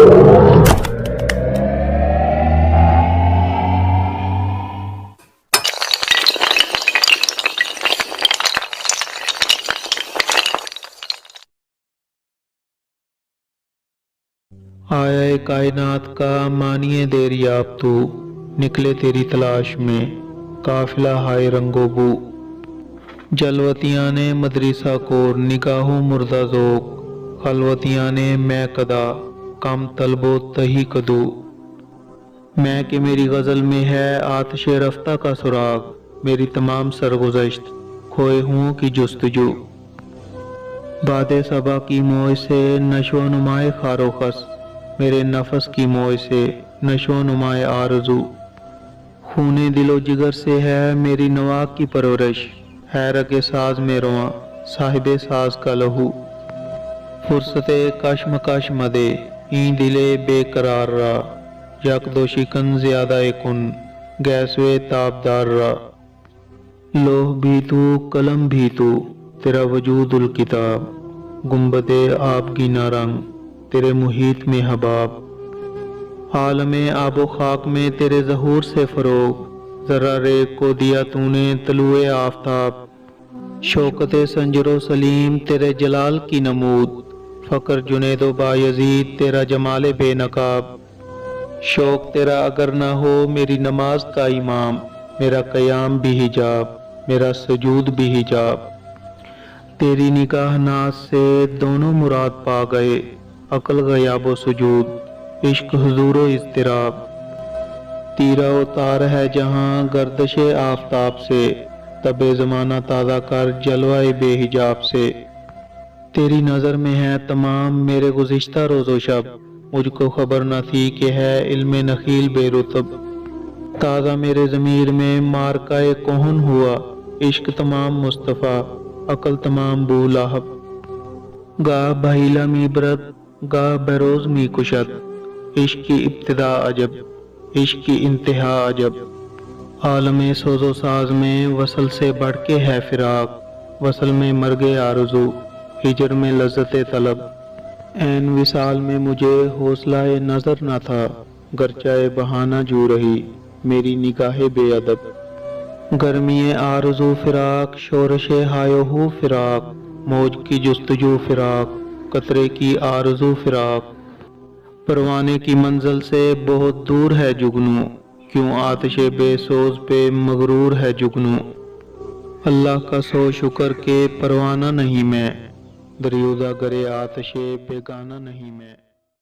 आया कायनात का मानिए देर याब तू, निकले तेरी तलाश में काफिला हाय रंगो बू। जलवतियाँ ने मदरसा कोर निगाहों मुर्दा ज़ोक, खलवतियाँ ने मैं कदा कम तलबो तही कदू। मैं कि मेरी गज़ल में है आतिश रफ्ता का सुराग, मेरी तमाम सरगुज़श्त खोए हुओं की जुस्तजू। बादे सबा की मोह से नशो नुमाए खारोखस, मेरे नफस की मोह से नशो नुमाए आरज़ू। खूने दिलो जिगर से है मेरी नवा की परवरिश, है रगे साज में रोआ साहिबे साज का लहू। फुर्सते कशमकश मदे ई दिले बेकरार रा, यक दो शिकन ज़्यादा कुन गैसवे ताबदार रा। लोह भी तू कलम भी तू तेरा वजूदुल किताब, गुंबदे आबगीना रंग तेरे मुहीत में हबाब। आलमे आबो खाक में तेरे ज़हूर से फ़रोग, ज़रा रेग को दिया तूने तलुए आफ़ताब। शौकते संजरो सलीम तेरे जलाल की नमूद, फ़कर जुनेदो बायज़ीद तेरा जमाले बेनकाब। शौक तेरा अगर न हो मेरी नमाज का इमाम, मेरा क़याम भी हिजाब मेरा सजूद भी हिजाब। तेरी निगाह नाज से दोनों मुराद पा गए, अकल गयाबो सुजूद इश्क हुजूरो इज़्तिराब। तीरा उतार है जहाँ गर्दशे आफ़ताब से, तबे ज़माना ताज़ा कर जलवाए बेहिजाब से। तेरी नज़र में है तमाम मेरे गुज़िश्ता रोज़ो शब, मुझको खबर न थी कि है इल्मे नखील बेरुतब। ताज़ा मेरे ज़मीर में मारकाए कोहन हुआ, इश्क तमाम मुस्तफ़ा अकल तमाम बूलाहब। गा बहीला मी ब्रत गा बरोज मी कुशद, इश्क की इब्तिदा अजब इश्क की इंतहा अजब। आलमे सोजो साज में वसल से बढ़ के है फिराक, वसल में मर्गे आरज़ू हिजर में लज्जत तलब। ऐन विसाल में मुझे हौसलाए नज़र न था, गरचाए बहाना जू रही मेरी निगाहे बेअदब। गर्मिए आरज़ू फिराक शोरशे हायो फिराक, मौज की जुस्तजू फिराक कतरे की आरज़ू फिराक। परवाने की मंजिल से बहुत दूर है जुगनू, क्यों आतिशे बेसोज पे मगरूर है जुगनू। अल्लाह का सौ शुक्र के परवाना नहीं मैं, दरियुदा गरे आतिशे बेगाना नहीं मैं।